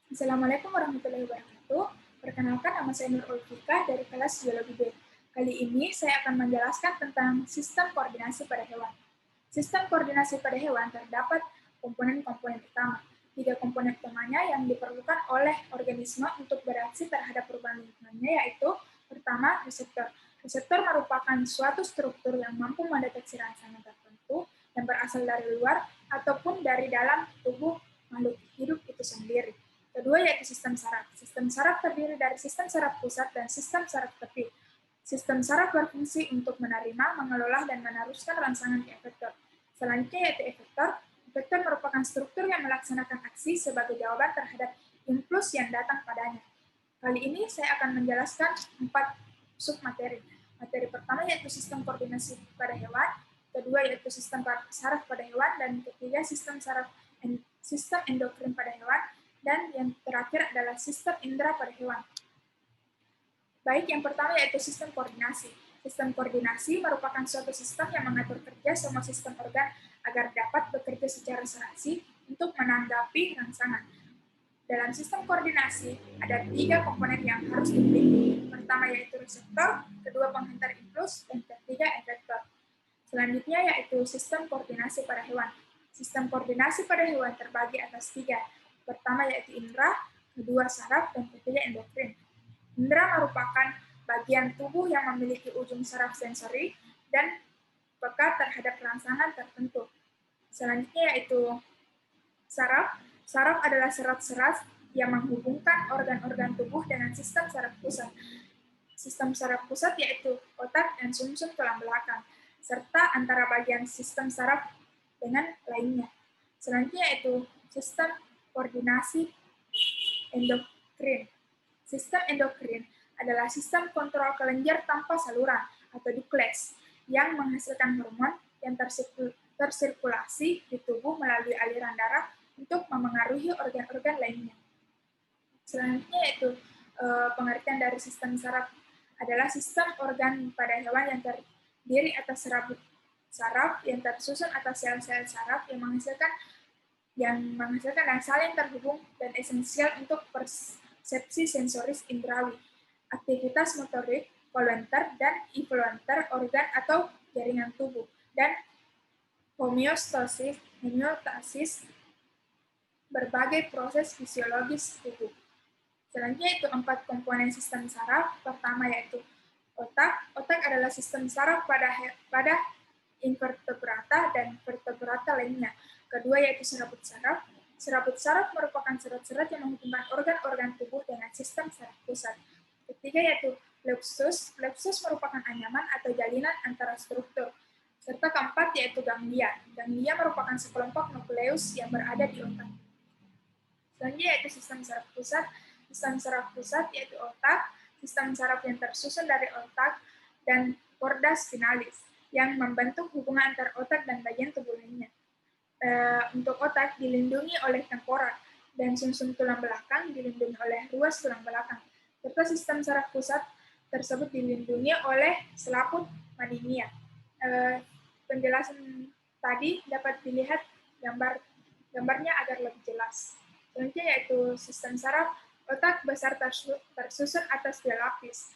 Assalamualaikum warahmatullahi wabarakatuh. Perkenalkan, nama saya Nur Ulfika dari kelas Biologi B. Kali ini saya akan menjelaskan tentang sistem koordinasi pada hewan. Sistem koordinasi pada hewan terdapat komponen-komponen utama. Tiga komponen utamanya yang diperlukan oleh organisme untuk bereaksi terhadap perubahan lingkungannya, yaitu pertama, reseptor. Reseptor merupakan suatu struktur yang mampu mendeteksi rangsangan tertentu yang berasal dari luar ataupun dari dalam tubuh makhluk hidup itu sendiri. Kedua yaitu sistem saraf. Sistem saraf terdiri dari sistem saraf pusat dan sistem saraf tepi. Sistem saraf berfungsi untuk menerima, mengelola, dan meneruskan rangsangan ke efektor. Selanjutnya yaitu efektor. Efektor merupakan struktur yang melaksanakan aksi sebagai jawaban terhadap impuls yang datang padanya. Kali ini saya akan menjelaskan 4 submateri. Materi pertama yaitu sistem koordinasi pada hewan, kedua yaitu sistem saraf pada hewan, dan ketiga sistem endokrin pada hewan, dan yang terakhir adalah sistem indera pada hewan. Baik, yang pertama yaitu sistem koordinasi. Sistem koordinasi merupakan suatu sistem yang mengatur kerja semua sistem organ agar dapat bekerja secara serasi untuk menanggapi rangsangan. Dalam sistem koordinasi, ada 3 komponen yang harus dimiliki. Pertama yaitu reseptor, kedua penghantar impuls, dan ketiga efektor. Selanjutnya yaitu sistem koordinasi pada hewan. Sistem koordinasi pada hewan terbagi atas 3. Pertama yaitu indera, kedua saraf, dan ketiga endokrin. Indera merupakan bagian tubuh yang memiliki ujung saraf sensori dan peka terhadap rangsangan tertentu. Selanjutnya yaitu saraf. Saraf adalah serat-serat yang menghubungkan organ-organ tubuh dengan sistem saraf pusat. Sistem saraf pusat yaitu otak dan sumsum tulang belakang, serta antara bagian sistem saraf dengan lainnya. Selanjutnya yaitu sistem koordinasi endokrin. Sistem endokrin adalah sistem kontrol kelenjar tanpa saluran atau dukles yang menghasilkan hormon yang tersirkulasi di tubuh melalui aliran darah untuk memengaruhi organ-organ lainnya. Selanjutnya yaitu pengertian dari sistem saraf adalah sistem organ pada hewan yang terdiri atas serabut saraf yang tersusun atas sel-sel saraf yang menghasilkan dan saling terhubung dan esensial untuk persepsi sensoris indrawi, aktivitas motorik, volunter dan involunter organ atau jaringan tubuh, dan homeostasis berbagai proses fisiologis tubuh. Selanjutnya itu 4 komponen sistem saraf. Pertama yaitu otak. Otak adalah sistem saraf pada invertebrata dan vertebrata lainnya. Kedua yaitu serabut saraf. Serabut saraf merupakan serat-serat yang menghubungkan organ-organ tubuh dengan sistem saraf pusat. Ketiga yaitu plexus. Plexus merupakan anyaman atau jalinan antara struktur. Serta keempat yaitu ganglia. Ganglia merupakan sekelompok nukleus yang berada di otak. Selanjutnya yaitu sistem saraf pusat. Sistem saraf pusat yaitu otak, sistem saraf yang tersusun dari otak dan korda spinalis yang membentuk hubungan antara otak dan bagian tubuh lainnya. Untuk otak dilindungi oleh tengkorak dan sumsum tulang belakang dilindungi oleh ruas tulang belakang. Serta sistem saraf pusat tersebut dilindungi oleh selaput mandinia. Penjelasan tadi dapat dilihat gambarnya agar lebih jelas. Selanjutnya yaitu sistem saraf. Otak besar tersusun atas 2 lapis.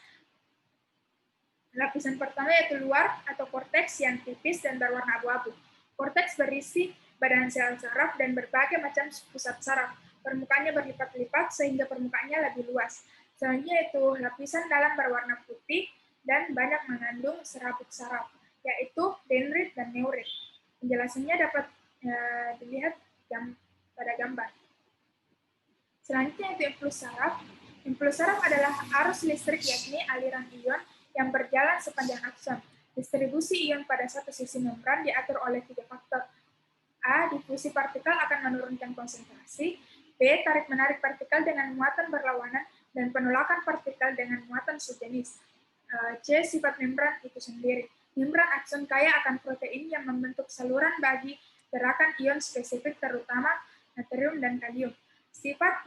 Lapisan pertama yaitu luar atau korteks yang tipis dan berwarna abu-abu. Korteks berisi badan sel saraf dan berbagai macam pusat saraf. Permukaannya berlipat-lipat sehingga permukaannya lebih luas. Selanjutnya yaitu lapisan dalam berwarna putih dan banyak mengandung serabut saraf, yaitu dendrit dan neurit. Penjelasannya dapat dilihat pada gambar. Selanjutnya yaitu impuls saraf. Impuls saraf adalah arus listrik, yakni aliran ion yang berjalan sepanjang akson. Distribusi ion pada satu sisi membran diatur oleh 3 faktor. A. Difusi partikel akan menurunkan konsentrasi. B. Tarik-menarik partikel dengan muatan berlawanan dan penolakan partikel dengan muatan sejenis. C. Sifat membran itu sendiri. Membran akson kaya akan protein yang membentuk saluran bagi gerakan ion spesifik, terutama natrium dan kalium. Sifat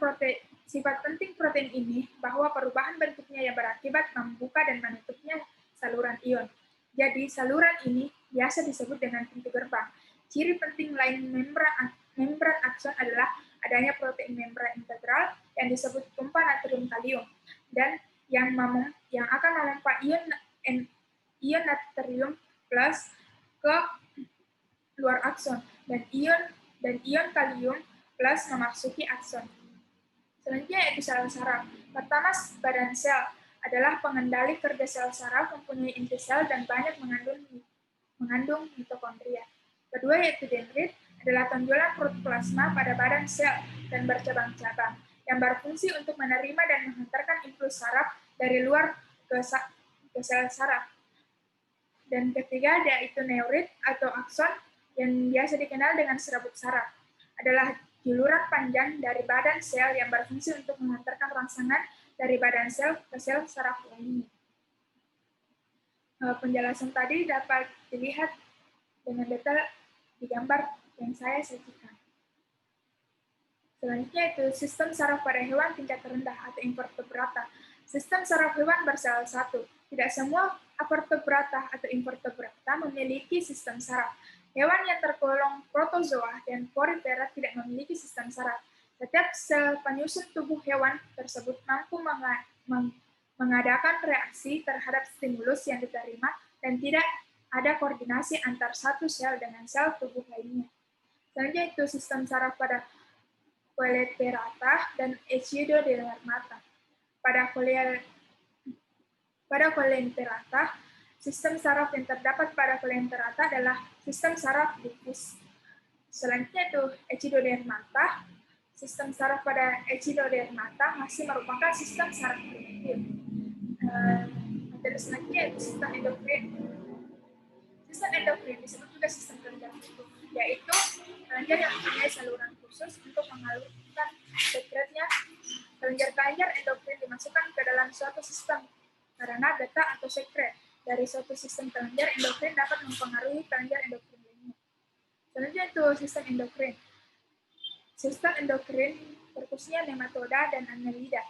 penting protein ini bahwa perubahan bentuknya yang berakibat membuka dan menutupnya saluran ion. Jadi, saluran ini biasa disebut dengan pintu gerbang. Ciri penting lain membran akson adalah adanya protein membran integral yang disebut pompa natrium kalium, dan yang akan memompa ion natrium plus ke luar akson, dan ion kalium plus memasuki akson. Selanjutnya yaitu sel saraf. Pertama, badan sel adalah pengendali kerja sel saraf, mempunyai inti sel dan banyak mengandung mitokondria. Kedua yaitu dendrit, adalah tonjolan protoplasma pada badan sel dan bercabang-cabang yang berfungsi untuk menerima dan menghantarkan impuls saraf dari luar ke sel saraf. Dan ketiga yaitu neurit atau akson yang biasa dikenal dengan serabut saraf, adalah juluran panjang dari badan sel yang berfungsi untuk menghantarkan rangsangan dari badan sel ke sel saraf lainnya. Penjelasan tadi dapat dilihat dengan detail di gambar yang saya sajikan. Selanjutnya itu sistem saraf pada hewan tingkat rendah atau invertebrata. Sistem saraf hewan bersel satu. Tidak semua vertebrata atau invertebrata memiliki sistem saraf. Hewan yang tergolong protozoa dan porifera tidak memiliki sistem saraf. Setiap sel penyusun tubuh hewan tersebut mampu mengadakan reaksi terhadap stimulus yang diterima dan tidak ada koordinasi antar satu sel dengan sel tubuh lainnya. Selanjutnya itu sistem saraf pada Coleopterata dan Echinodermata. Pada Coleopterata, sistem saraf yang terdapat pada Coleopterata adalah sistem saraf difus. Selanjutnya itu Echinodermata. Sistem saraf pada Echinodermata masih merupakan sistem saraf primitif. Materi selanjutnya itu sistem endokrin. Sistem endokrin disebut juga sistem kelenjar tubuh, yaitu kelenjar yang mempunyai saluran khusus untuk mengalirkan sekretnya. Kelenjar-kelenjar endokrin dimasukkan ke dalam suatu sistem karena data atau sekret dari suatu sistem kelenjar endokrin dapat mempengaruhi kelenjar endokrin lainnya. Selanjutnya itu sistem endokrin. Sistem endokrin terkhususnya nematoda dan annelida.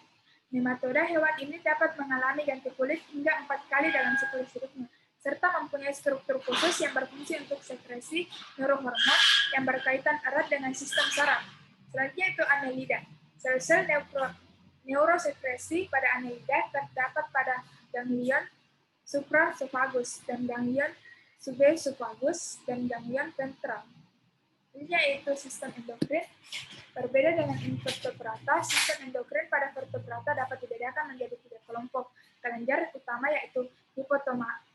Nematoda hewan ini dapat mengalami ganti kulit hingga 4 kali dalam siklus hidupnya, serta mempunyai struktur khusus yang berfungsi untuk sekresi neurohormon yang berkaitan erat dengan sistem saraf. Selanjutnya itu annelida. Sel-sel neurosekresi pada annelida terdapat pada ganglion supraesophagus dan ganglion subesophagus dan ganglion ventral. Selanjutnya itu sistem endokrin. Berbeda dengan invertebrata, sistem endokrin pada vertebrata dapat dibedakan menjadi 3 kelompok kelenjar utama, yaitu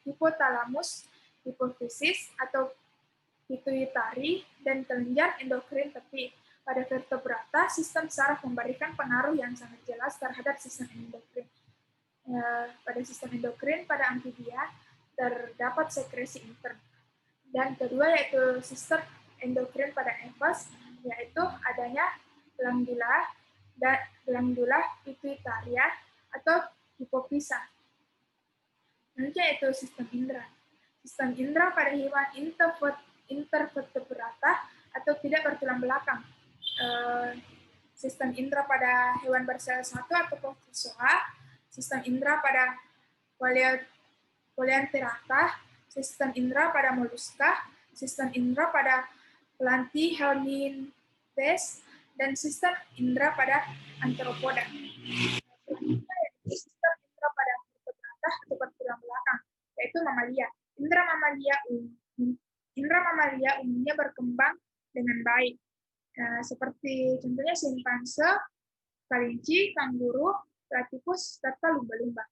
hipotalamus, hipofisis atau pituitari, dan kelenjar endokrin tepi. Pada vertebrata, sistem saraf memberikan pengaruh yang sangat jelas terhadap sistem endokrin. Pada sistem endokrin pada amfibia terdapat sekresi intern. Dan kedua yaitu sistem endokrin pada emfas, yaitu adanya glandula pituitaria atau hipofisa. Selanjutnya yaitu sistem indera. Sistem indera pada hewan intervertebrata atau tidak bertulang belakang. Sistem indera pada hewan bersel satu atau protozoa, sistem indera pada Coleopterata, sistem indera pada moluska, sistem indera pada Platyhelminthes, dan sistem indera pada Arthropoda. Sistem indera pada vertebrata atau bertulang belakang, yaitu mamalia. Indera mamalia umumnya berkembang dengan baik, seperti contohnya simpanse, kelinci, kanguru, platypus, serta lumba-lumba.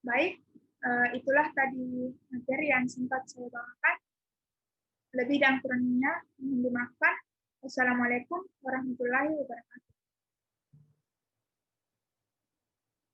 Baik, itulah tadi materi yang sempat saya bawakan. Lebih dan kurangnya mohon dimaafkan. Wassalamualaikum warahmatullahi wabarakatuh.